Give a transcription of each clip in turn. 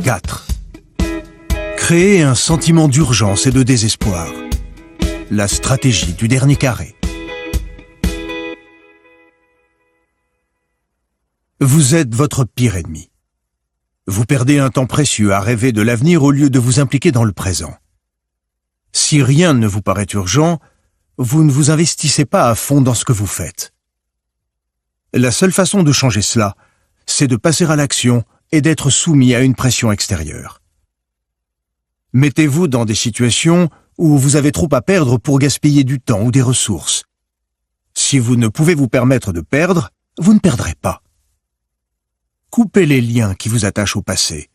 4. Créer un sentiment d'urgence et de désespoir. La stratégie du dernier carré. Vous êtes votre pire ennemi. Vous perdez un temps précieux à rêver de l'avenir au lieu de vous impliquer dans le présent. Si rien ne vous paraît urgent, vous ne vous investissez pas à fond dans ce que vous faites. La seule façon de changer cela, c'est de passer à l'action et d'être soumis à une pression extérieure. Mettez-vous dans des situations où vous avez trop à perdre pour gaspiller du temps ou des ressources. Si vous ne pouvez vous permettre de perdre, vous ne perdrez pas. Coupez les liens qui vous attachent au passé.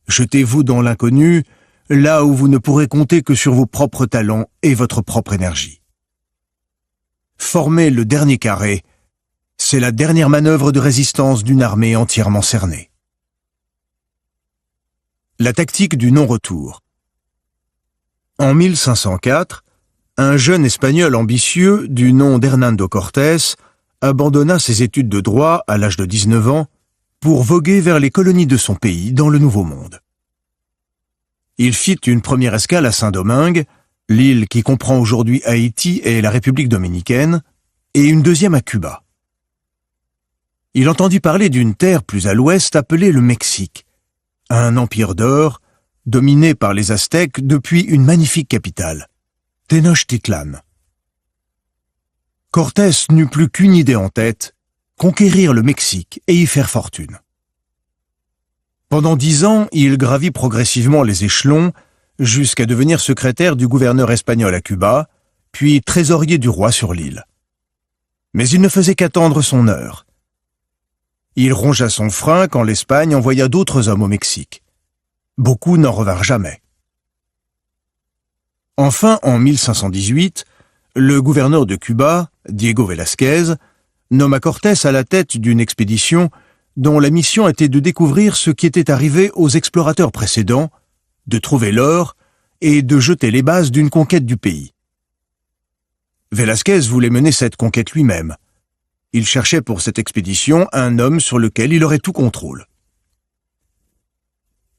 Jetez-vous dans l'inconnu, là où vous ne pourrez compter que sur vos propres talents et votre propre énergie. Former le dernier carré, c'est la dernière manœuvre de résistance d'une armée entièrement cernée. La tactique du non-retour. En 1504, un jeune Espagnol ambitieux du nom d'Hernando Cortés abandonna ses études de droit à l'âge de 19 ans pour voguer vers les colonies de son pays dans le Nouveau Monde. Il fit une première escale à Saint-Domingue, l'île qui comprend aujourd'hui Haïti et la République dominicaine, et une deuxième à Cuba. Il entendit parler d'une terre plus à l'ouest appelée le Mexique, un empire d'or dominé par les Aztèques depuis une magnifique capitale, Tenochtitlan. Cortés n'eut plus qu'une idée en tête, conquérir le Mexique et y faire fortune. Pendant 10 ans, il gravit progressivement les échelons jusqu'à devenir secrétaire du gouverneur espagnol à Cuba, puis trésorier du roi sur l'île. Mais il ne faisait qu'attendre son heure. Il rongea son frein quand l'Espagne envoya d'autres hommes au Mexique. Beaucoup n'en revinrent jamais. Enfin, en 1518, le gouverneur de Cuba, Diego Velázquez, nomma Cortés à la tête d'une expédition dont la mission était de découvrir ce qui était arrivé aux explorateurs précédents, de trouver l'or et de jeter les bases d'une conquête du pays. Velázquez voulait mener cette conquête lui-même. Il cherchait pour cette expédition un homme sur lequel il aurait tout contrôle.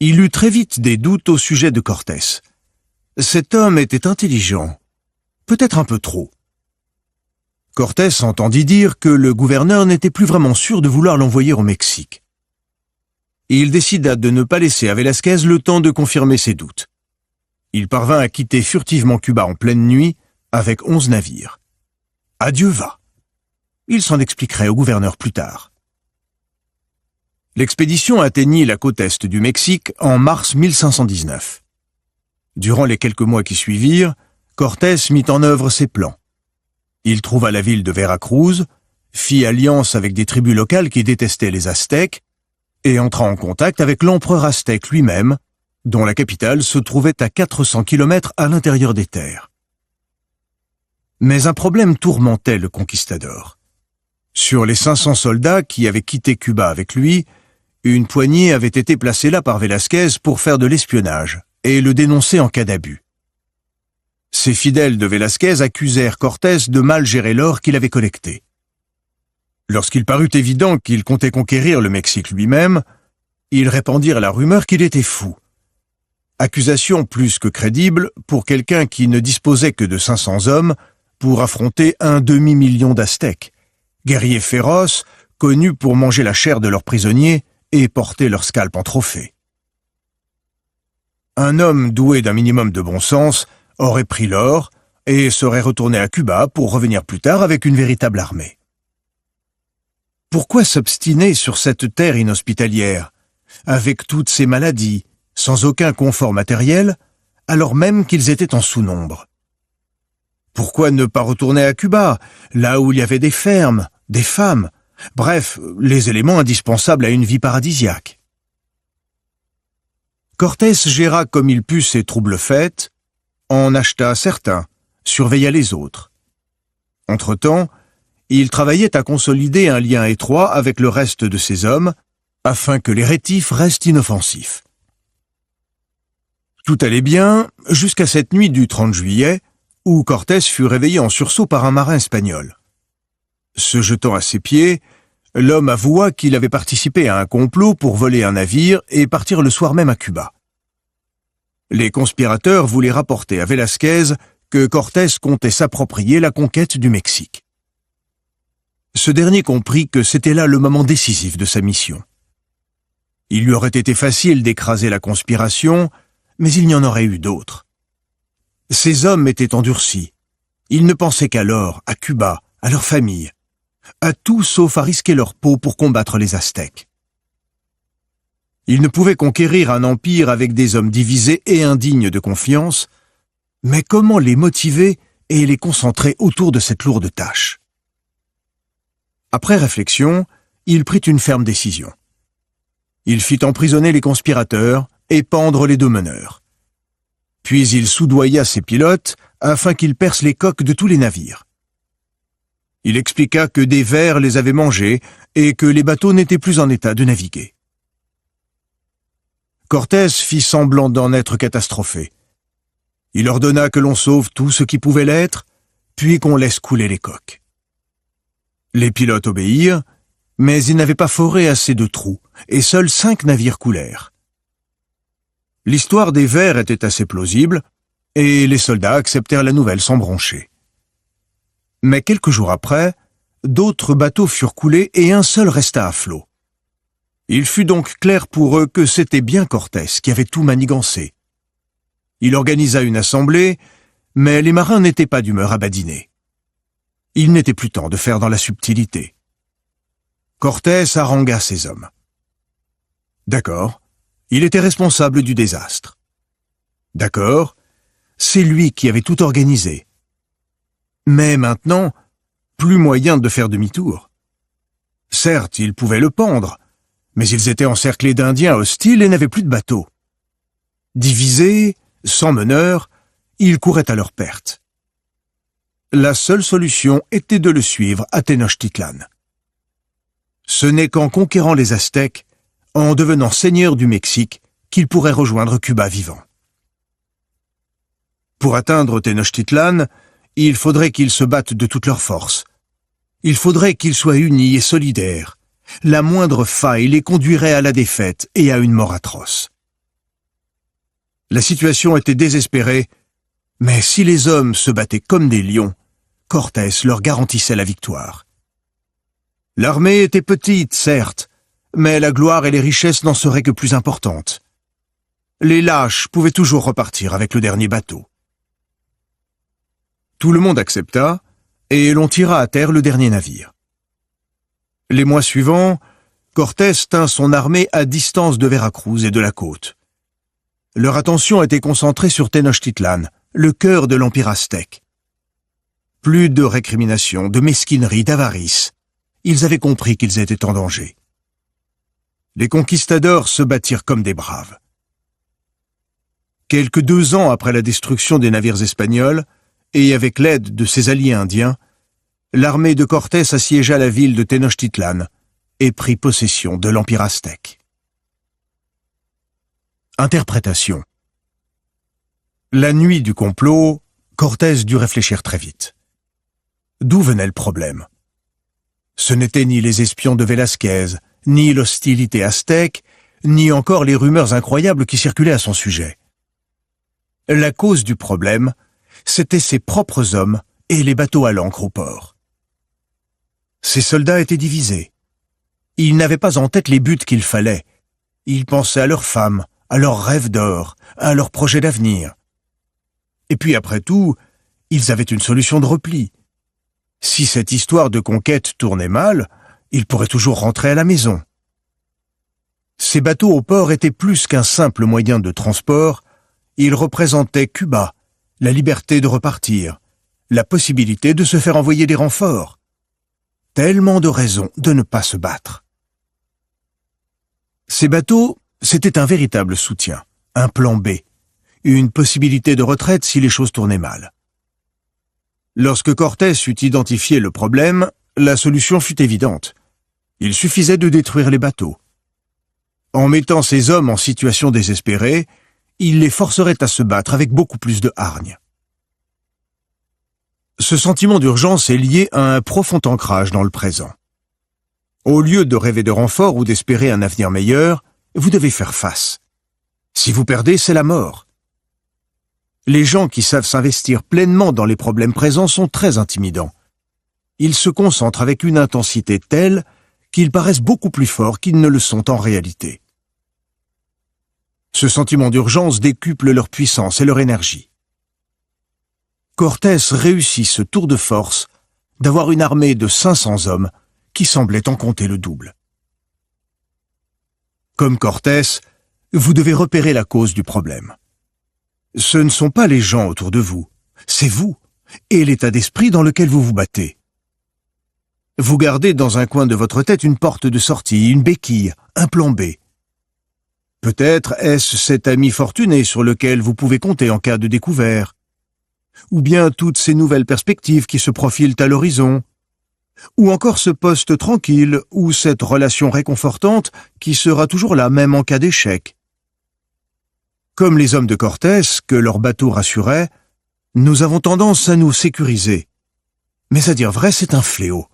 Il eut très vite des doutes au sujet de Cortés. Cet homme était intelligent, peut-être un peu trop. Cortés entendit dire que le gouverneur n'était plus vraiment sûr de vouloir l'envoyer au Mexique. Il décida de ne pas laisser à Velázquez le temps de confirmer ses doutes. Il parvint à quitter furtivement Cuba en pleine nuit avec 11 navires. À Dieu va. Il s'en expliquerait au gouverneur plus tard. L'expédition atteignit la côte est du Mexique en mars 1519. Durant les quelques mois qui suivirent, Cortés mit en œuvre ses plans. Il trouva la ville de Veracruz, fit alliance avec des tribus locales qui détestaient les Aztèques et entra en contact avec l'empereur aztèque lui-même, dont la capitale se trouvait à 400 kilomètres à l'intérieur des terres. Mais un problème tourmentait le conquistador. Sur les 500 soldats qui avaient quitté Cuba avec lui, une poignée avait été placée là par Velázquez pour faire de l'espionnage et le dénoncer en cas d'abus. Ces fidèles de Velázquez accusèrent Cortés de mal gérer l'or qu'il avait collecté. Lorsqu'il parut évident qu'il comptait conquérir le Mexique lui-même, ils répandirent la rumeur qu'il était fou. Accusation plus que crédible pour quelqu'un qui ne disposait que de 500 hommes pour affronter un demi-million d'Aztèques, guerriers féroces, connus pour manger la chair de leurs prisonniers et porter leur scalp en trophée. Un homme doué d'un minimum de bon sens aurait pris l'or et serait retourné à Cuba pour revenir plus tard avec une véritable armée. Pourquoi s'obstiner sur cette terre inhospitalière, avec toutes ces maladies, sans aucun confort matériel, alors même qu'ils étaient en sous-nombre? Pourquoi ne pas retourner à Cuba, là où il y avait des fermes, des femmes, bref, les éléments indispensables à une vie paradisiaque? Cortés géra comme il put ses troubles faits, en acheta certains, surveilla les autres. Entre-temps, il travaillait à consolider un lien étroit avec le reste de ses hommes, afin que les rétifs restent inoffensifs. Tout allait bien jusqu'à cette nuit du 30 juillet, où Cortés fut réveillé en sursaut par un marin espagnol. Se jetant à ses pieds, L'homme avoua qu'il avait participé à un complot pour voler un navire et partir le soir même à Cuba. Les conspirateurs voulaient rapporter à Velázquez que Cortés comptait s'approprier la conquête du Mexique. Ce dernier comprit que c'était là le moment décisif de sa mission. Il lui aurait été facile d'écraser la conspiration, mais il y en aurait eu d'autres. Ces hommes étaient endurcis. Ils ne pensaient qu'à l'or, à Cuba, à leur famille, à tout sauf à risquer leur peau pour combattre les Aztèques. Ils ne pouvaient conquérir un empire avec des hommes divisés et indignes de confiance, mais comment les motiver et les concentrer autour de cette lourde tâche? Après réflexion, il prit une ferme décision. Il fit emprisonner les conspirateurs et pendre les deux meneurs. Puis il soudoya ses pilotes afin qu'ils percent les coques de tous les navires. Il expliqua que des vers les avaient mangés et que les bateaux n'étaient plus en état de naviguer. Cortés fit semblant d'en être catastrophé. Il ordonna que l'on sauve tout ce qui pouvait l'être, puis qu'on laisse couler les coques. Les pilotes obéirent, mais ils n'avaient pas foré assez de trous, et seuls 5 navires coulèrent. L'histoire des vers était assez plausible, et les soldats acceptèrent la nouvelle sans broncher. Mais quelques jours après, d'autres bateaux furent coulés et un seul resta à flot. Il fut donc clair pour eux que c'était bien Cortés qui avait tout manigancé. Il organisa une assemblée, mais les marins n'étaient pas d'humeur à badiner. Il n'était plus temps de faire dans la subtilité. Cortés harangua ses hommes. D'accord, il était responsable du désastre. D'accord, c'est lui qui avait tout organisé. Mais maintenant, plus moyen de faire demi-tour. Certes, il pouvait le pendre, mais ils étaient encerclés d'Indiens hostiles et n'avaient plus de bateaux. Divisés, sans meneur, ils couraient à leur perte. La seule solution était de le suivre à Tenochtitlan. Ce n'est qu'en conquérant les Aztèques, en devenant seigneur du Mexique, qu'il pourrait rejoindre Cuba vivant. Pour atteindre Tenochtitlan, il faudrait qu'ils se battent de toutes leurs forces. Il faudrait qu'ils soient unis et solidaires. La moindre faille les conduirait à la défaite et à une mort atroce. La situation était désespérée, mais si les hommes se battaient comme des lions, Cortés leur garantissait la victoire. L'armée était petite, certes, mais la gloire et les richesses n'en seraient que plus importantes. Les lâches pouvaient toujours repartir avec le dernier bateau. Tout le monde accepta, et l'on tira à terre le dernier navire. Les mois suivants, Cortés tint son armée à distance de Veracruz et de la côte. Leur attention était concentrée sur Tenochtitlan, le cœur de l'empire aztèque. Plus de récriminations, de mesquinerie, d'avarice. Ils avaient compris qu'ils étaient en danger. Les conquistadors se battirent comme des braves. Quelque 2 ans après la destruction des navires espagnols, et avec l'aide de ses alliés indiens, l'armée de Cortés assiégea la ville de Tenochtitlan et prit possession de l'empire aztèque. Interprétation. La nuit du complot, Cortés dut réfléchir très vite. D'où venait le problème? Ce n'étaient ni les espions de Velázquez, ni l'hostilité aztèque, ni encore les rumeurs incroyables qui circulaient à son sujet. La cause du problème, c'étaient ses propres hommes et les bateaux à l'ancre au port. Ces soldats étaient divisés. Ils n'avaient pas en tête les buts qu'il fallait. Ils pensaient à leurs femmes, à leurs rêves d'or, à leurs projets d'avenir. Et puis après tout, ils avaient une solution de repli. Si cette histoire de conquête tournait mal, ils pourraient toujours rentrer à la maison. Ces bateaux au port étaient plus qu'un simple moyen de transport, ils représentaient Cuba, la liberté de repartir, la possibilité de se faire envoyer des renforts. Tellement de raisons de ne pas se battre. Ces bateaux, c'était un véritable soutien, un plan B, une possibilité de retraite si les choses tournaient mal. Lorsque Cortés eut identifié le problème, la solution fut évidente. Il suffisait de détruire les bateaux. En mettant ces hommes en situation désespérée, il les forcerait à se battre avec beaucoup plus de hargne. Ce sentiment d'urgence est lié à un profond ancrage dans le présent. Au lieu de rêver de renfort ou d'espérer un avenir meilleur, vous devez faire face. Si vous perdez, c'est la mort. Les gens qui savent s'investir pleinement dans les problèmes présents sont très intimidants. Ils se concentrent avec une intensité telle qu'ils paraissent beaucoup plus forts qu'ils ne le sont en réalité. Ce sentiment d'urgence décuple leur puissance et leur énergie. Cortés réussit ce tour de force d'avoir une armée de 500 hommes qui semblait en compter le double. Comme Cortés, vous devez repérer la cause du problème. Ce ne sont pas les gens autour de vous, c'est vous et l'état d'esprit dans lequel vous vous battez. Vous gardez dans un coin de votre tête une porte de sortie, une béquille, un plan B. Peut-être est-ce cet ami fortuné sur lequel vous pouvez compter en cas de découvert, ou bien toutes ces nouvelles perspectives qui se profilent à l'horizon, ou encore ce poste tranquille ou cette relation réconfortante qui sera toujours là même en cas d'échec. Comme les hommes de Cortés, que leur bateau rassurait, nous avons tendance à nous sécuriser. Mais à dire vrai, c'est un fléau.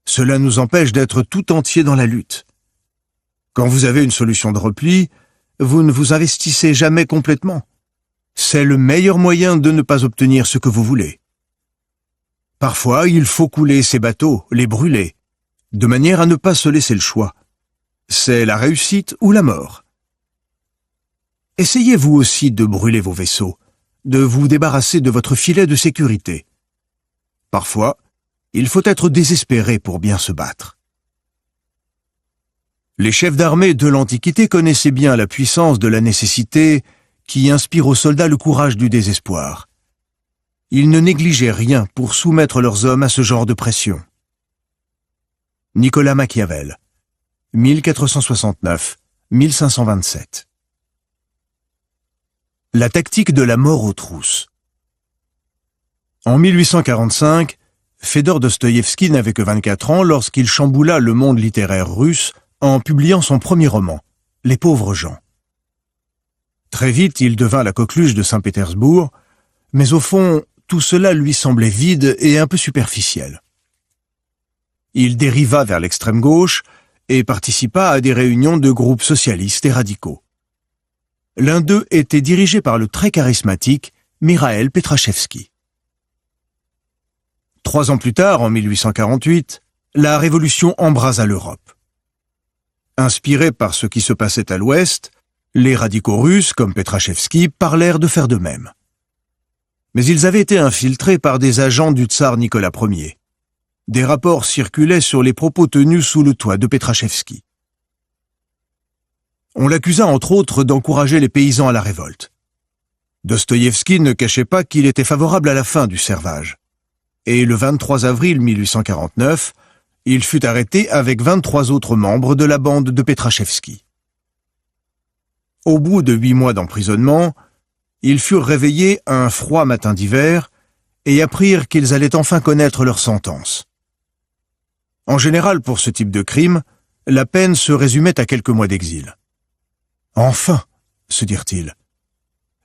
Cela nous empêche d'être tout entiers dans la lutte. Quand vous avez une solution de repli, vous ne vous investissez jamais complètement. C'est le meilleur moyen de ne pas obtenir ce que vous voulez. Parfois, il faut couler ces bateaux, les brûler, de manière à ne pas se laisser le choix. C'est la réussite ou la mort. Essayez vous aussi de brûler vos vaisseaux, de vous débarrasser de votre filet de sécurité. Parfois, il faut être désespéré pour bien se battre. Les chefs d'armée de l'Antiquité connaissaient bien la puissance de la nécessité qui inspire aux soldats le courage du désespoir. Ils ne négligeaient rien pour soumettre leurs hommes à ce genre de pression. Nicolas Machiavel, 1469-1527. La tactique de la mort aux trousses. En 1845, Fédor Dostoïevski n'avait que 24 ans lorsqu'il chamboula le monde littéraire russe en publiant son premier roman, Les pauvres gens. Très vite, il devint la coqueluche de Saint-Pétersbourg, mais au fond, tout cela lui semblait vide et un peu superficiel. Il dériva vers l'extrême gauche et participa à des réunions de groupes socialistes et radicaux. L'un d'eux était dirigé par le très charismatique Mikhaïl Petrachevski. 3 ans plus tard, en 1848, la Révolution embrasa l'Europe. Inspirés par ce qui se passait à l'Ouest, les radicaux russes, comme Petrachevski, parlèrent de faire de même. Mais ils avaient été infiltrés par des agents du tsar Nicolas Ier. Des rapports circulaient sur les propos tenus sous le toit de Petrachevski. On l'accusa entre autres d'encourager les paysans à la révolte. Dostoïevski ne cachait pas qu'il était favorable à la fin du servage. Et le 23 avril 1849, il fut arrêté avec 23 autres membres de la bande de Petrachevski. Au bout de 8 mois d'emprisonnement, ils furent réveillés un froid matin d'hiver et apprirent qu'ils allaient enfin connaître leur sentence. En général, pour ce type de crime, la peine se résumait à quelques mois d'exil. Enfin, se dirent-ils,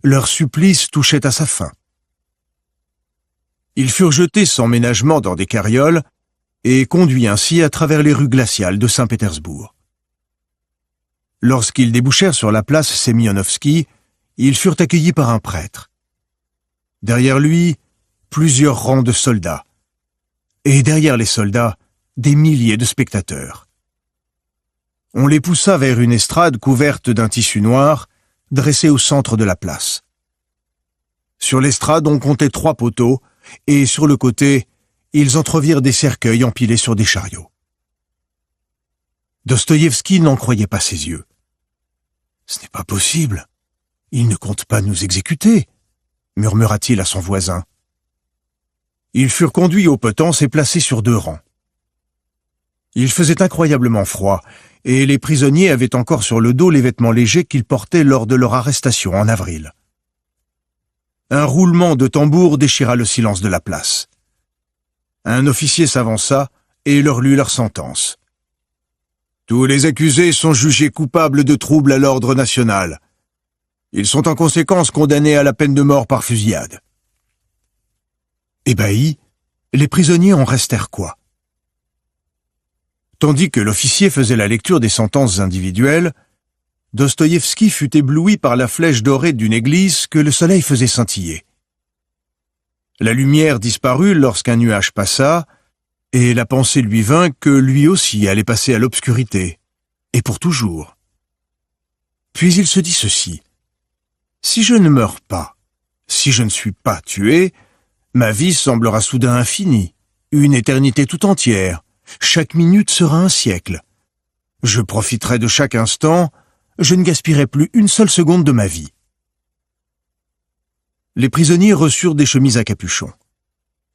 leur supplice touchait à sa fin. Ils furent jetés sans ménagement dans des carrioles et conduits ainsi à travers les rues glaciales de Saint-Pétersbourg. Lorsqu'ils débouchèrent sur la place Semionovski, ils furent accueillis par un prêtre. Derrière lui, plusieurs rangs de soldats. Et derrière les soldats, des milliers de spectateurs. On les poussa vers une estrade couverte d'un tissu noir, dressée au centre de la place. Sur l'estrade, on comptait 3 poteaux, et sur le côté, ils entrevirent des cercueils empilés sur des chariots. Dostoïevski n'en croyait pas ses yeux. « Ce n'est pas possible. Il ne compte pas nous exécuter, » murmura-t-il à son voisin. Ils furent conduits aux potences et placés sur 2 rangs. Il faisait incroyablement froid, et les prisonniers avaient encore sur le dos les vêtements légers qu'ils portaient lors de leur arrestation en avril. Un roulement de tambour déchira le silence de la place. Un officier s'avança et leur lut leur sentence. « Tous les accusés sont jugés coupables de troubles à l'ordre national. Ils sont en conséquence condamnés à la peine de mort par fusillade. » Ébahis, les prisonniers en restèrent quoi? Tandis que l'officier faisait la lecture des sentences individuelles, Dostoïevski fut ébloui par la flèche dorée d'une église que le soleil faisait scintiller. La lumière disparut lorsqu'un nuage passa, et la pensée lui vint que lui aussi allait passer à l'obscurité, et pour toujours. Puis il se dit ceci: si je ne meurs pas, si je ne suis pas tué, ma vie semblera soudain infinie, une éternité tout entière, chaque minute sera un siècle. Je profiterai de chaque instant, je ne gaspillerai plus une seule seconde de ma vie. Les prisonniers reçurent des chemises à capuchon.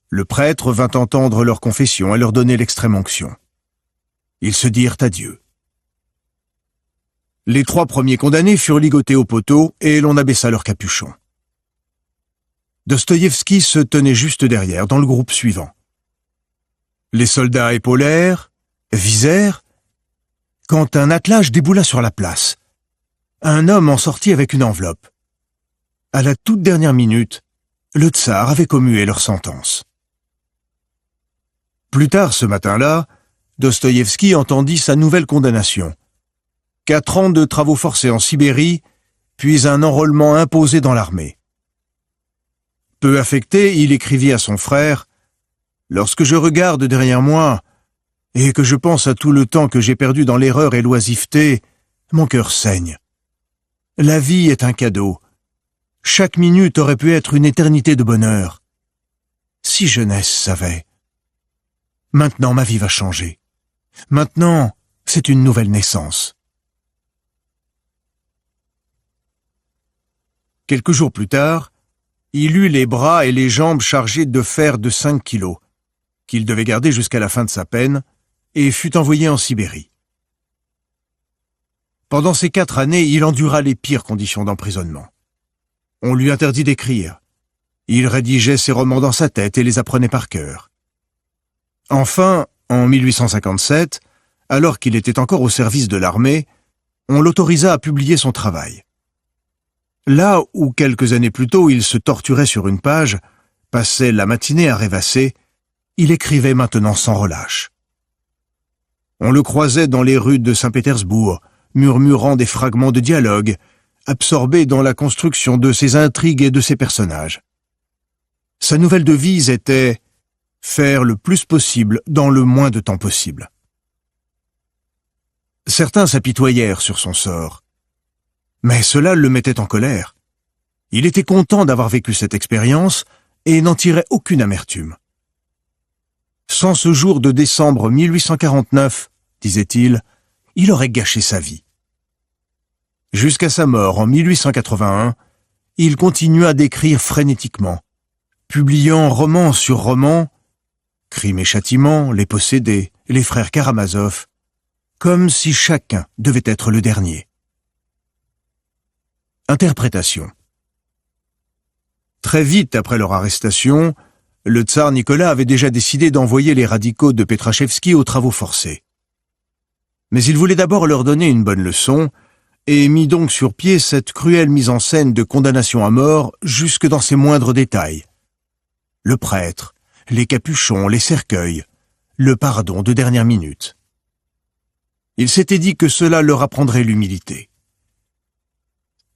Le prêtre vint entendre leur confession et leur donner l'extrême-onction. Ils se dirent adieu. Les 3 premiers condamnés furent ligotés au poteau et l'on abaissa leur capuchon. Dostoïevski se tenait juste derrière, dans le groupe suivant. Les soldats épaulèrent, visèrent, quand un attelage déboula sur la place. Un homme en sortit avec une enveloppe. À la toute dernière minute, le tsar avait commué leur sentence. Plus tard ce matin-là, Dostoïevski entendit sa nouvelle condamnation. 4 ans de travaux forcés en Sibérie, puis un enrôlement imposé dans l'armée. Peu affecté, il écrivit à son frère: « Lorsque je regarde derrière moi, et que je pense à tout le temps que j'ai perdu dans l'erreur et l'oisiveté, mon cœur saigne. La vie est un cadeau. Chaque minute aurait pu être une éternité de bonheur. Si jeunesse savait. Maintenant, ma vie va changer. Maintenant, c'est une nouvelle naissance. » Quelques jours plus tard, il eut les bras et les jambes chargés de fer de 5 kilos, qu'il devait garder jusqu'à la fin de sa peine, et fut envoyé en Sibérie. Pendant ces 4 années, il endura les pires conditions d'emprisonnement. On lui interdit d'écrire. Il rédigeait ses romans dans sa tête et les apprenait par cœur. Enfin, en 1857, alors qu'il était encore au service de l'armée, on l'autorisa à publier son travail. Là où quelques années plus tôt il se torturait sur une page, passait la matinée à rêvasser, il écrivait maintenant sans relâche. On le croisait dans les rues de Saint-Pétersbourg, murmurant des fragments de dialogue, absorbé dans la construction de ses intrigues et de ses personnages. Sa nouvelle devise était « faire le plus possible dans le moins de temps possible ». Certains s'apitoyèrent sur son sort. Mais cela le mettait en colère. Il était content d'avoir vécu cette expérience et n'en tirait aucune amertume. Sans ce jour de décembre 1849, disait-il, il aurait gâché sa vie. Jusqu'à sa mort en 1881, il continua d'écrire frénétiquement, publiant roman sur roman, Crime et châtiment, Les Possédés, Les Frères Karamazov, comme si chacun devait être le dernier. Interprétation. Très vite après leur arrestation, le tsar Nicolas avait déjà décidé d'envoyer les radicaux de Petrachevski aux travaux forcés. Mais il voulait d'abord leur donner une bonne leçon et mit donc sur pied cette cruelle mise en scène de condamnation à mort jusque dans ses moindres détails. Le prêtre, les capuchons, les cercueils, le pardon de dernière minute. Il s'était dit que cela leur apprendrait l'humilité.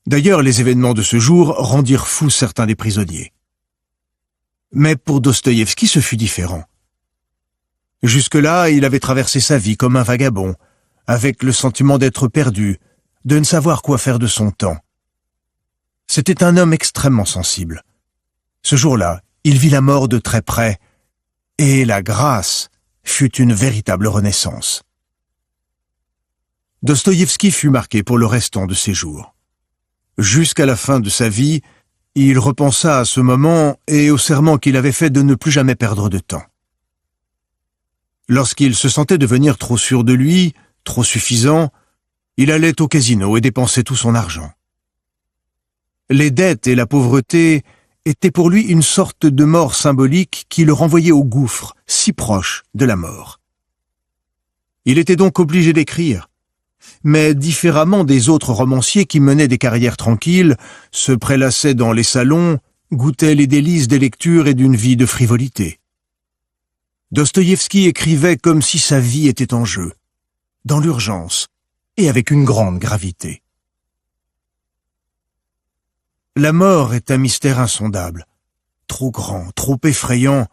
D'ailleurs, les événements de ce jour rendirent fous certains des prisonniers. Mais pour Dostoïevski, ce fut différent. Jusque-là, il avait traversé sa vie comme un vagabond, avec le sentiment d'être perdu, de ne savoir quoi faire de son temps. C'était un homme extrêmement sensible. Ce jour-là, il vit la mort de très près, et la grâce fut une véritable renaissance. Dostoïevski fut marqué pour le restant de ses jours. Jusqu'à la fin de sa vie, il repensa à ce moment et au serment qu'il avait fait de ne plus jamais perdre de temps. Lorsqu'il se sentait devenir trop sûr de lui, trop suffisant, il allait au casino et dépensait tout son argent. Les dettes et la pauvreté étaient pour lui une sorte de mort symbolique qui le renvoyait au gouffre, si proche de la mort. Il était donc obligé d'écrire, mais différemment des autres romanciers qui menaient des carrières tranquilles, se prélassaient dans les salons, goûtaient les délices des lectures et d'une vie de frivolité. Dostoïevski écrivait comme si sa vie était en jeu. dans l'urgence, et avec une grande gravité. La mort est un mystère insondable, trop grand, trop effrayant,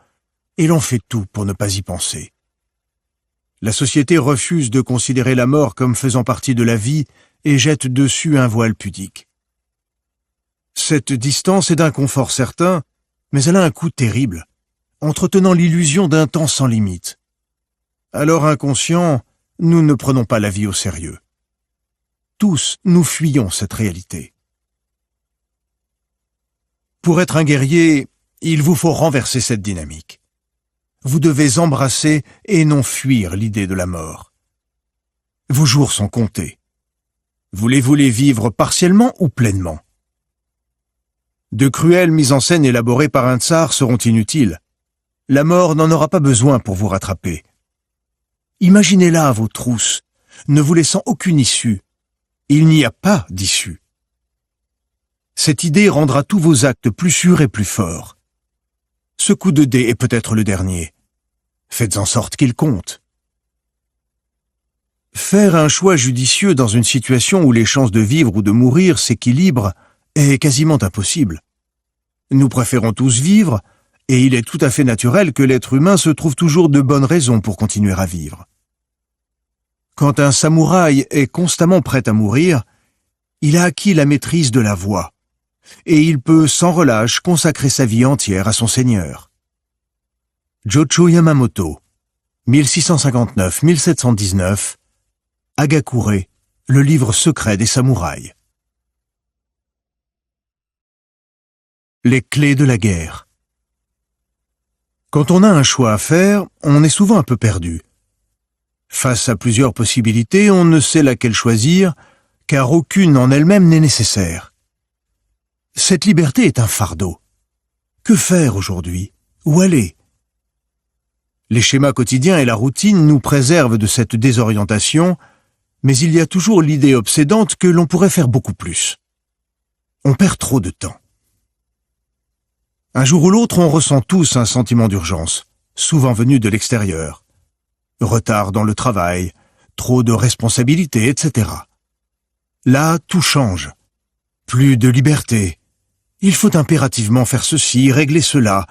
et l'on fait tout pour ne pas y penser. La société refuse de considérer la mort comme faisant partie de la vie et jette dessus un voile pudique. Cette distance est d'un confort certain, mais elle a un coût terrible, entretenant l'illusion d'un temps sans limite. Alors inconscients, nous ne prenons pas la vie au sérieux. Tous, nous fuyons cette réalité. Pour être un guerrier, il vous faut renverser cette dynamique. Vous devez embrasser et non fuir l'idée de la mort. Vos jours sont comptés. Voulez-vous les vivre partiellement ou pleinement? De cruelles mises en scène élaborées par un tsar seront inutiles. La mort n'en aura pas besoin pour vous rattraper. Imaginez-la à vos trousses, ne vous laissant aucune issue. Il n'y a pas d'issue. Cette idée rendra tous vos actes plus sûrs et plus forts. Ce coup de dé est peut-être le dernier. Faites en sorte qu'il compte. Faire un choix judicieux dans une situation où les chances de vivre ou de mourir s'équilibrent est quasiment impossible. Nous préférons tous vivre, et il est tout à fait naturel que l'être humain se trouve toujours de bonnes raisons pour continuer à vivre. Quand un samouraï est constamment prêt à mourir, il a acquis la maîtrise de la voix, et il peut sans relâche consacrer sa vie entière à son seigneur. Jocho Yamamoto, 1659-1719, Hagakure, le livre secret des samouraïs. Les clés de la guerre. Quand on a un choix à faire, on est souvent un peu perdu. Face à plusieurs possibilités, on ne sait laquelle choisir, car aucune en elle-même n'est nécessaire. Cette liberté est un fardeau. Que faire aujourd'hui? Où aller? Les schémas quotidiens et la routine nous préservent de cette désorientation, mais il y a toujours l'idée obsédante que l'on pourrait faire beaucoup plus. On perd trop de temps. Un jour ou l'autre, on ressent tous un sentiment d'urgence, souvent venu de l'extérieur. Retard dans le travail, trop de responsabilités, etc. Là, tout change. Plus de liberté. Il faut impérativement faire ceci, régler cela.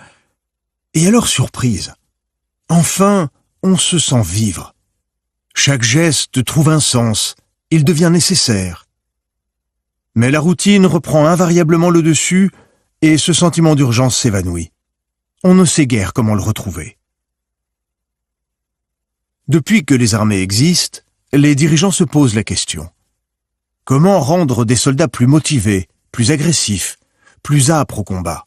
Et alors, surprise. Enfin, on se sent vivre. Chaque geste trouve un sens, il devient nécessaire. Mais la routine reprend invariablement le dessus et ce sentiment d'urgence s'évanouit. On ne sait guère comment le retrouver. Depuis que les armées existent, les dirigeants se posent la question. Comment rendre des soldats plus motivés, plus agressifs, plus âpres au combat?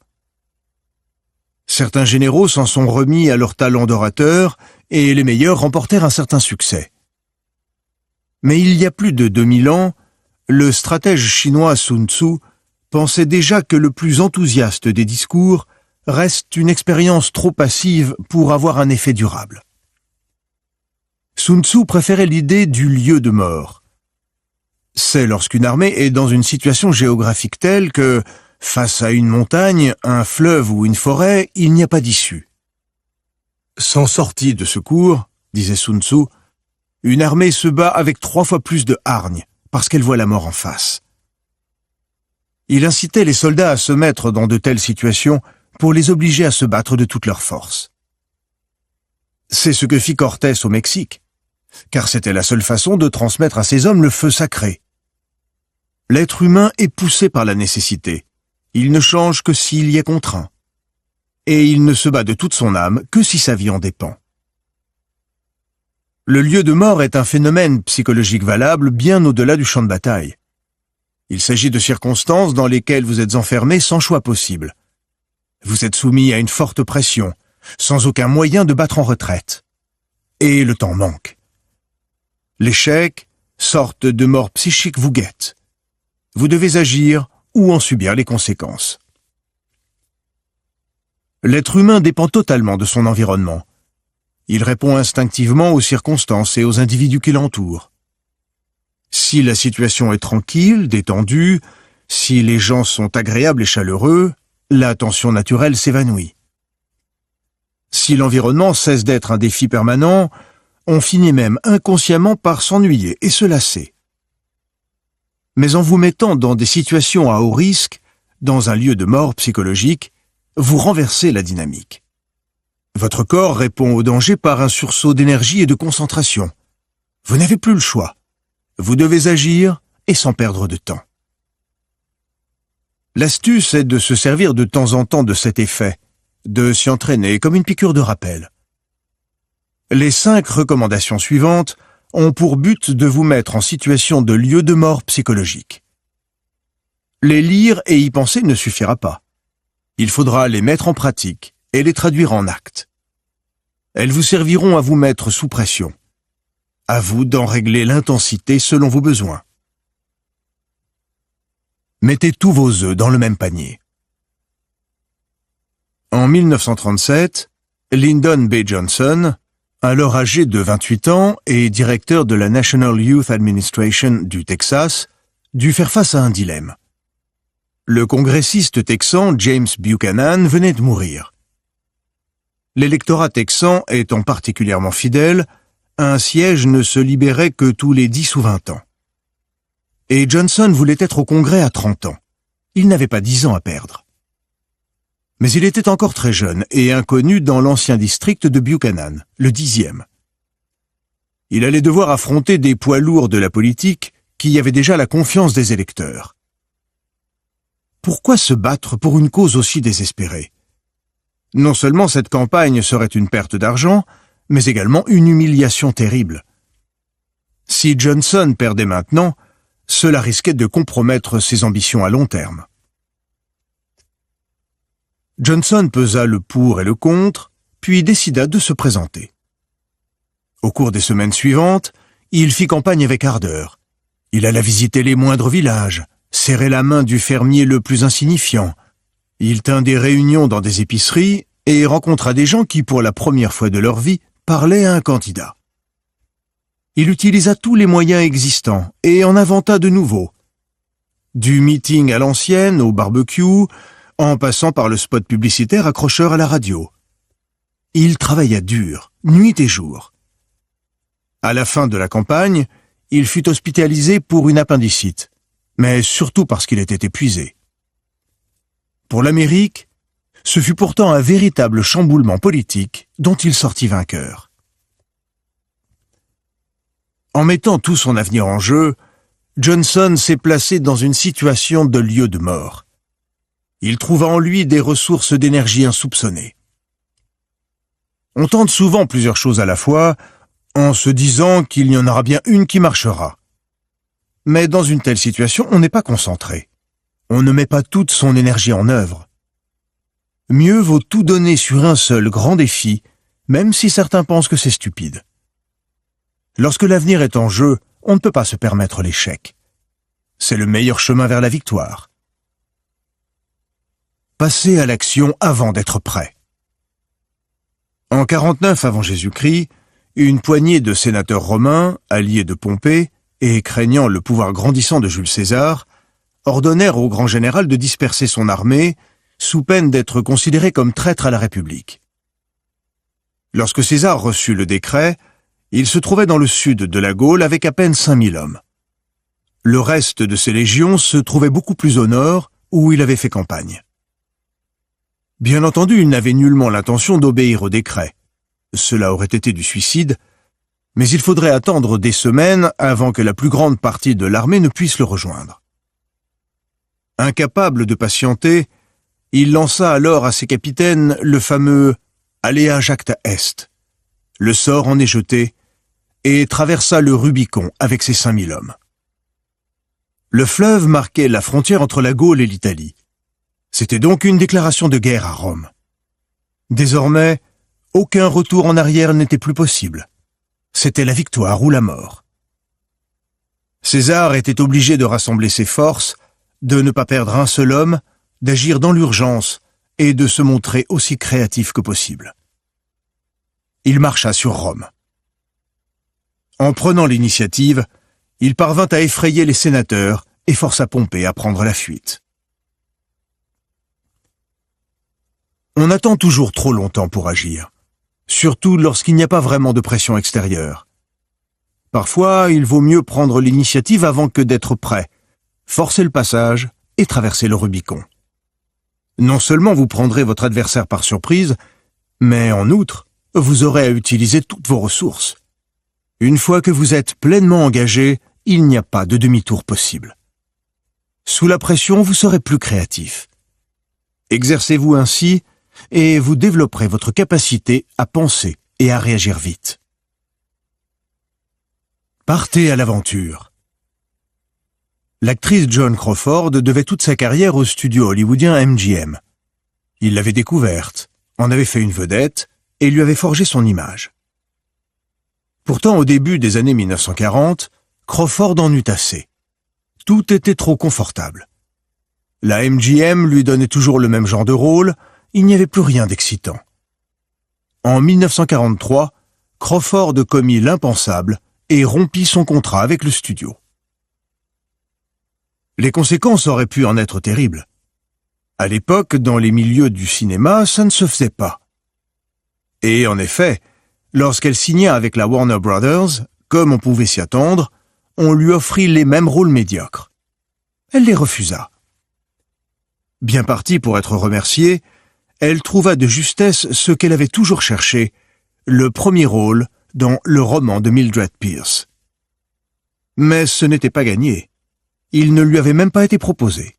Certains généraux s'en sont remis à leur talent d'orateur et les meilleurs remportèrent un certain succès. Mais il y a plus de 2000 ans, le stratège chinois Sun Tzu pensait déjà que le plus enthousiaste des discours reste une expérience trop passive pour avoir un effet durable. Sun Tzu préférait l'idée du lieu de mort. C'est lorsqu'une armée est dans une situation géographique telle que, face à une montagne, un fleuve ou une forêt, il n'y a pas d'issue. Sans sortie de secours, disait Sun Tzu, une armée se bat avec 3 fois plus de hargne, parce qu'elle voit la mort en face. Il incitait les soldats à se mettre dans de telles situations pour les obliger à se battre de toutes leurs forces. C'est ce que fit Cortés au Mexique, car c'était la seule façon de transmettre à ses hommes le feu sacré. L'être humain est poussé par la nécessité. Il ne change que s'il y est contraint. Et il ne se bat de toute son âme que si sa vie en dépend. Le lieu de mort est un phénomène psychologique valable bien au-delà du champ de bataille. Il s'agit de circonstances dans lesquelles vous êtes enfermé sans choix possible. Vous êtes soumis à une forte pression, sans aucun moyen de battre en retraite. Et le temps manque. L'échec, sorte de mort psychique, vous guette. Vous devez agir ou en subir les conséquences. L'être humain dépend totalement de son environnement. Il répond instinctivement aux circonstances et aux individus qui l'entourent. Si la situation est tranquille, détendue, si les gens sont agréables et chaleureux, la tension naturelle s'évanouit. Si l'environnement cesse d'être un défi permanent, on finit même inconsciemment par s'ennuyer et se lasser. Mais en vous mettant dans des situations à haut risque, dans un lieu de mort psychologique, vous renversez la dynamique. Votre corps répond au danger par un sursaut d'énergie et de concentration. Vous n'avez plus le choix. Vous devez agir et sans perdre de temps. L'astuce est de se servir de temps en temps de cet effet, de s'y entraîner comme une piqûre de rappel. Les 5 recommandations suivantes ont pour but de vous mettre en situation de lieu de mort psychologique. Les lire et y penser ne suffira pas. Il faudra les mettre en pratique et les traduire en actes. Elles vous serviront à vous mettre sous pression. À vous d'en régler l'intensité selon vos besoins. Mettez tous vos œufs dans le même panier. En 1937, Lyndon B. Johnson, alors âgé de 28 ans et directeur de la National Youth Administration du Texas, dut faire face à un dilemme. Le congressiste texan James Buchanan venait de mourir. L'électorat texan étant particulièrement fidèle, un siège ne se libérait que tous les 10 ou 20 ans. Et Johnson voulait être au Congrès à 30 ans. Il n'avait pas 10 ans à perdre. Mais il était encore très jeune et inconnu dans l'ancien district de Buchanan, le 10e. Il allait devoir affronter des poids lourds de la politique qui avaient déjà la confiance des électeurs. Pourquoi se battre pour une cause aussi désespérée? Non seulement cette campagne serait une perte d'argent, mais également une humiliation terrible. Si Johnson perdait maintenant, cela risquait de compromettre ses ambitions à long terme. Johnson pesa le pour et le contre, puis décida de se présenter. Au cours des semaines suivantes, il fit campagne avec ardeur. Il alla visiter les moindres villages, serrer la main du fermier le plus insignifiant. Il tint des réunions dans des épiceries et rencontra des gens qui, pour la première fois de leur vie, parlaient à un candidat. Il utilisa tous les moyens existants et en inventa de nouveaux. Du meeting à l'ancienne au barbecue, en passant par le spot publicitaire accrocheur à la radio. Il travailla dur, nuit et jour. À la fin de la campagne, il fut hospitalisé pour une appendicite, mais surtout parce qu'il était épuisé. Pour l'Amérique, ce fut pourtant un véritable chamboulement politique dont il sortit vainqueur. En mettant tout son avenir en jeu, Johnson s'est placé dans une situation de lieu de mort. Il trouva en lui des ressources d'énergie insoupçonnées. On tente souvent plusieurs choses à la fois, en se disant qu'il y en aura bien une qui marchera. Mais dans une telle situation, on n'est pas concentré. On ne met pas toute son énergie en œuvre. Mieux vaut tout donner sur un seul grand défi, même si certains pensent que c'est stupide. Lorsque l'avenir est en jeu, on ne peut pas se permettre l'échec. C'est le meilleur chemin vers la victoire. Passez à l'action avant d'être prêt. En 49 avant Jésus-Christ, une poignée de sénateurs romains, alliés de Pompée, et craignant le pouvoir grandissant de Jules César, ordonnèrent au grand général de disperser son armée, sous peine d'être considéré comme traître à la République. Lorsque César reçut le décret, il se trouvait dans le sud de la Gaule avec à peine 5000 hommes. Le reste de ses légions se trouvait beaucoup plus au nord, où il avait fait campagne. Bien entendu, il n'avait nullement l'intention d'obéir au décret. Cela aurait été du suicide, mais il faudrait attendre des semaines avant que la plus grande partie de l'armée ne puisse le rejoindre. Incapable de patienter, il lança alors à ses capitaines le fameux « Alea jacta est ». Le sort en est jeté, et traversa le Rubicon avec ses 5000 hommes. Le fleuve marquait la frontière entre la Gaule et l'Italie. C'était donc une déclaration de guerre à Rome. Désormais, aucun retour en arrière n'était plus possible. C'était la victoire ou la mort. César était obligé de rassembler ses forces, de ne pas perdre un seul homme, d'agir dans l'urgence et de se montrer aussi créatif que possible. Il marcha sur Rome. En prenant l'initiative, il parvint à effrayer les sénateurs et força Pompée à prendre la fuite. On attend toujours trop longtemps pour agir. surtout lorsqu'il n'y a pas vraiment de pression extérieure. Parfois, il vaut mieux prendre l'initiative avant que d'être prêt, forcer le passage et traverser le Rubicon. Non seulement vous prendrez votre adversaire par surprise, mais en outre, vous aurez à utiliser toutes vos ressources. Une fois que vous êtes pleinement engagé, il n'y a pas de demi-tour possible. Sous la pression, vous serez plus créatif. Exercez-vous ainsi et vous développerez votre capacité à penser et à réagir vite. Partez à l'aventure. L'actrice Joan Crawford devait toute sa carrière au studio hollywoodien MGM. Il l'avait découverte, en avait fait une vedette et lui avait forgé son image. Pourtant, au début des années 1940, Crawford en eut assez. Tout était trop confortable. La MGM lui donnait toujours le même genre de rôle, il n'y avait plus rien d'excitant. En 1943, Crawford commit l'impensable et rompit son contrat avec le studio. Les conséquences auraient pu en être terribles. À l'époque, dans les milieux du cinéma, ça ne se faisait pas. Et en effet, lorsqu'elle signa avec la Warner Brothers, comme on pouvait s'y attendre, on lui offrit les mêmes rôles médiocres. Elle les refusa. Bien partie pour être remerciée, elle trouva de justesse ce qu'elle avait toujours cherché, le premier rôle dans le roman de Mildred Pierce. Mais ce n'était pas gagné. Il ne lui avait même pas été proposé.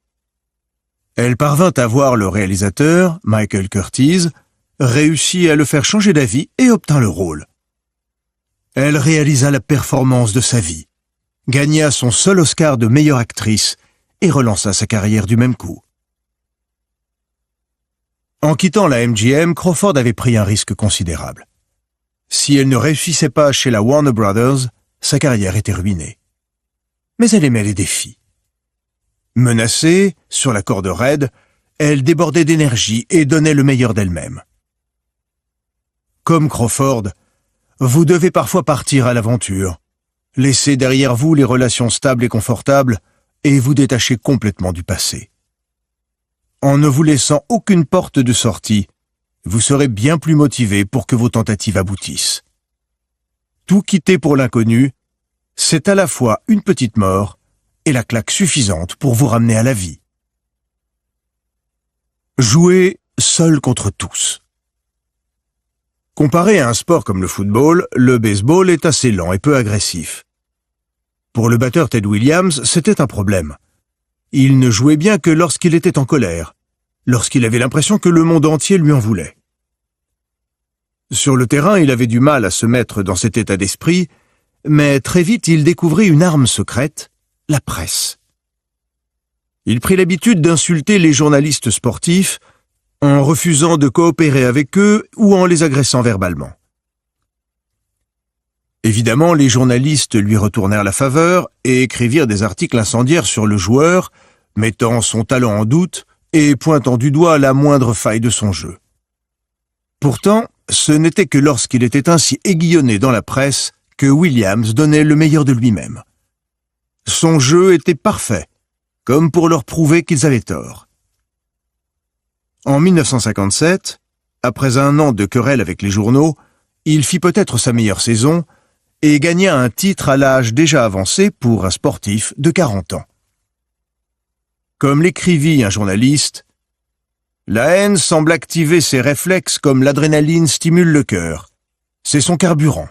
Elle parvint à voir le réalisateur, Michael Curtiz, réussit à le faire changer d'avis et obtint le rôle. Elle réalisa la performance de sa vie, gagna son seul Oscar de meilleure actrice et relança sa carrière du même coup. En quittant la MGM, Crawford avait pris un risque considérable. Si elle ne réussissait pas chez la Warner Brothers, sa carrière était ruinée. Mais elle aimait les défis. Menacée, sur la corde raide, elle débordait d'énergie et donnait le meilleur d'elle-même. Comme Crawford, vous devez parfois partir à l'aventure, laisser derrière vous les relations stables et confortables et vous détacher complètement du passé. En ne vous laissant aucune porte de sortie, vous serez bien plus motivé pour que vos tentatives aboutissent. Tout quitter pour l'inconnu, c'est à la fois une petite mort et la claque suffisante pour vous ramener à la vie. Jouer seul contre tous. Comparé à un sport comme le football, le baseball est assez lent et peu agressif. Pour le batteur Ted Williams, c'était un problème. Il ne jouait bien que lorsqu'il était en colère, lorsqu'il avait l'impression que le monde entier lui en voulait. Sur le terrain, il avait du mal à se mettre dans cet état d'esprit, mais très vite il découvrit une arme secrète, la presse. Il prit l'habitude d'insulter les journalistes sportifs en refusant de coopérer avec eux ou en les agressant verbalement. Évidemment, les journalistes lui retournèrent la faveur et écrivirent des articles incendiaires sur le joueur, mettant son talent en doute et pointant du doigt la moindre faille de son jeu. Pourtant, ce n'était que lorsqu'il était ainsi aiguillonné dans la presse que Williams donnait le meilleur de lui-même. Son jeu était parfait, comme pour leur prouver qu'ils avaient tort. En 1957, après un an de querelle avec les journaux, il fit peut-être sa meilleure saison et gagna un titre à l'âge déjà avancé pour un sportif de 40 ans. Comme l'écrivit un journaliste, « La haine semble activer ses réflexes comme l'adrénaline stimule le cœur. C'est son carburant. »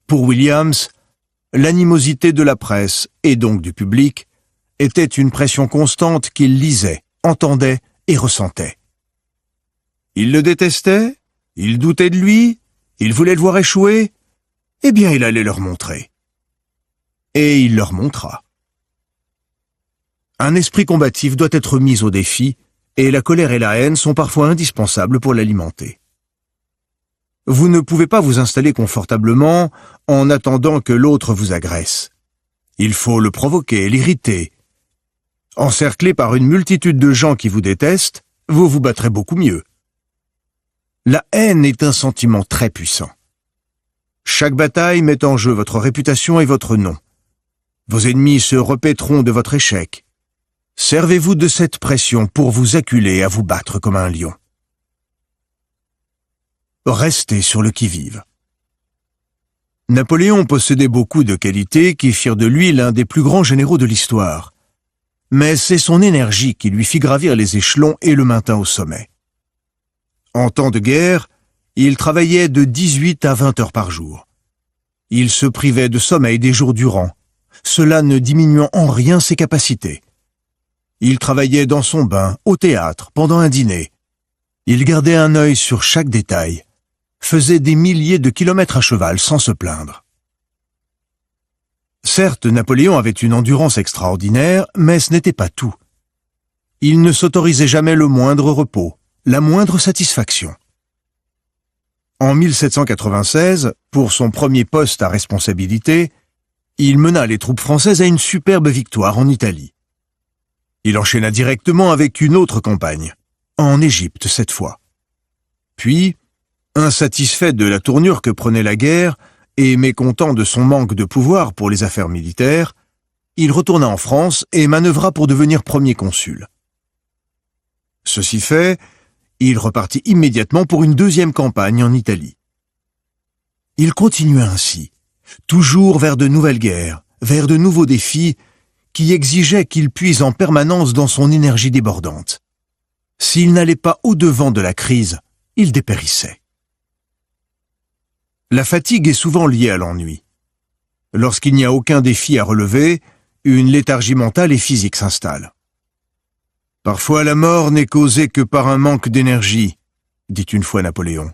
Pour Williams, l'animosité de la presse, et donc du public, était une pression constante qu'il lisait, entendait et ressentait. Il le détestait, il doutait de lui, il voulait le voir échouer, eh bien il allait leur montrer. Et il leur montra. Un esprit combatif doit être mis au défi, et la colère et la haine sont parfois indispensables pour l'alimenter. Vous ne pouvez pas vous installer confortablement en attendant que l'autre vous agresse. Il faut le provoquer, l'irriter. Encerclé par une multitude de gens qui vous détestent, vous vous battrez beaucoup mieux. La haine est un sentiment très puissant. Chaque bataille met en jeu votre réputation et votre nom. Vos ennemis se repéteront de votre échec. Servez-vous de cette pression pour vous acculer à vous battre comme un lion. restez sur le qui-vive. Napoléon possédait beaucoup de qualités qui firent de lui l'un des plus grands généraux de l'histoire. Mais c'est son énergie qui lui fit gravir les échelons et le maintint au sommet. En temps de guerre, il travaillait de 18 à 20 heures par jour. Il se privait de sommeil des jours durant, cela ne diminuant en rien ses capacités. Il travaillait dans son bain, au théâtre, pendant un dîner. Il gardait un œil sur chaque détail, faisait des milliers de kilomètres à cheval sans se plaindre. Certes, Napoléon avait une endurance extraordinaire, mais ce n'était pas tout. Il ne s'autorisait jamais le moindre repos, la moindre satisfaction. En 1796, pour son premier poste à responsabilité, il mena les troupes françaises à une superbe victoire en Italie. Il enchaîna directement avec une autre campagne, en Égypte cette fois. Puis, insatisfait de la tournure que prenait la guerre et mécontent de son manque de pouvoir pour les affaires militaires, il retourna en France et manœuvra pour devenir premier consul. Ceci fait, il repartit immédiatement pour une deuxième campagne en Italie. Il continua ainsi, toujours vers de nouvelles guerres, vers de nouveaux défis qui exigeaient qu'il puise en permanence dans son énergie débordante. S'il n'allait pas au-devant de la crise, il dépérissait. La fatigue est souvent liée à l'ennui. Lorsqu'il n'y a aucun défi à relever, une léthargie mentale et physique s'installe. Parfois la mort n'est causée que par un manque d'énergie, dit une fois Napoléon.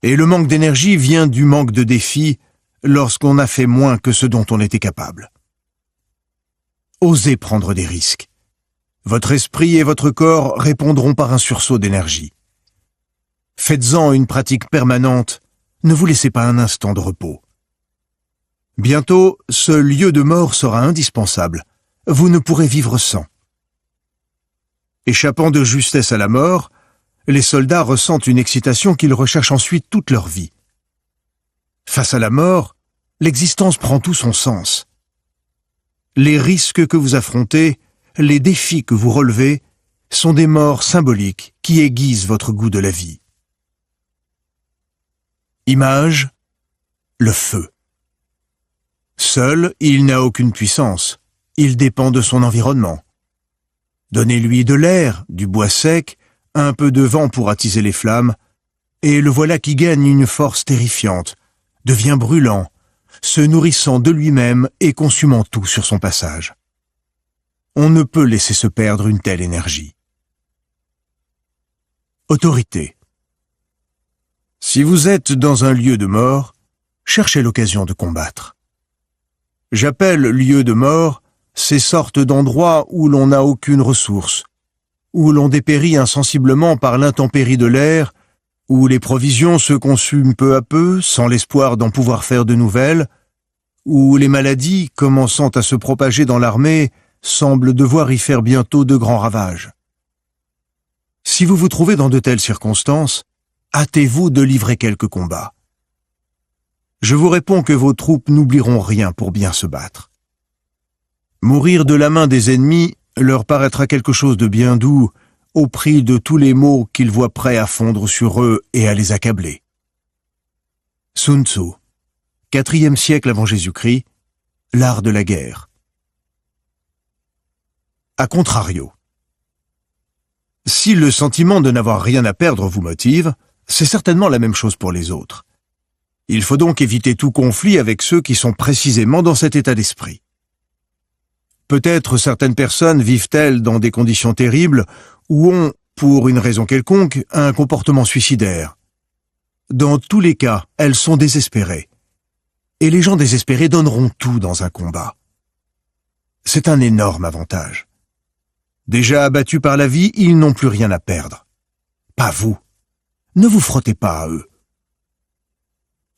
Et le manque d'énergie vient du manque de défis lorsqu'on a fait moins que ce dont on était capable. Osez prendre des risques. Votre esprit et votre corps répondront par un sursaut d'énergie. Faites-en une pratique permanente, ne vous laissez pas un instant de repos. Bientôt, ce lieu de mort sera indispensable, vous ne pourrez vivre sans. Échappant de justesse à la mort, les soldats ressentent une excitation qu'ils recherchent ensuite toute leur vie. Face à la mort, l'existence prend tout son sens. Les risques que vous affrontez, les défis que vous relevez, sont des morts symboliques qui aiguisent votre goût de la vie. Image, le feu. Seul, il n'a aucune puissance, il dépend de son environnement. Donnez-lui de l'air, du bois sec, un peu de vent pour attiser les flammes, et le voilà qui gagne une force terrifiante, devient brûlant, se nourrissant de lui-même et consumant tout sur son passage. On ne peut laisser se perdre une telle énergie. Autorité. Si vous êtes dans un lieu de mort, cherchez l'occasion de combattre. J'appelle lieu de mort ces sortes d'endroits où l'on n'a aucune ressource, où l'on dépérit insensiblement par l'intempérie de l'air, où les provisions se consument peu à peu, sans l'espoir d'en pouvoir faire de nouvelles, où les maladies, commençant à se propager dans l'armée, semblent devoir y faire bientôt de grands ravages. Si vous vous trouvez dans de telles circonstances, hâtez-vous de livrer quelques combats. Je vous réponds que vos troupes n'oublieront rien pour bien se battre. Mourir de la main des ennemis leur paraîtra quelque chose de bien doux, au prix de tous les maux qu'ils voient prêts à fondre sur eux et à les accabler. Sun Tzu, 4e siècle avant Jésus-Christ, l'art de la guerre. A contrario. Si le sentiment de n'avoir rien à perdre vous motive, c'est certainement la même chose pour les autres. Il faut donc éviter tout conflit avec ceux qui sont précisément dans cet état d'esprit. Peut-être certaines personnes vivent-elles dans des conditions terribles ou ont, pour une raison quelconque, un comportement suicidaire. Dans tous les cas, elles sont désespérées. Et les gens désespérés donneront tout dans un combat. C'est un énorme avantage. Déjà abattus par la vie, ils n'ont plus rien à perdre. Pas vous. Ne vous frottez pas à eux.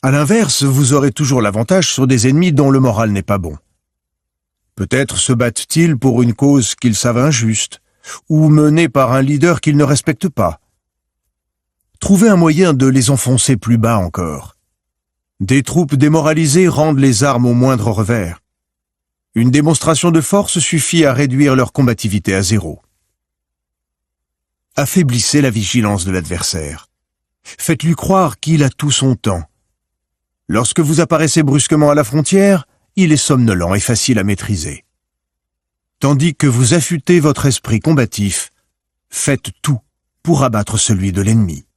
À l'inverse, vous aurez toujours l'avantage sur des ennemis dont le moral n'est pas bon. Peut-être se battent-ils pour une cause qu'ils savent injuste, ou menée par un leader qu'ils ne respectent pas. Trouvez un moyen de les enfoncer plus bas encore. Des troupes démoralisées rendent les armes au moindre revers. Une démonstration de force suffit à réduire leur combativité à zéro. Affaiblissez la vigilance de l'adversaire. Faites-lui croire qu'il a tout son temps. Lorsque vous apparaissez brusquement à la frontière, il est somnolent et facile à maîtriser. Tandis que vous affûtez votre esprit combatif, faites tout pour abattre celui de l'ennemi.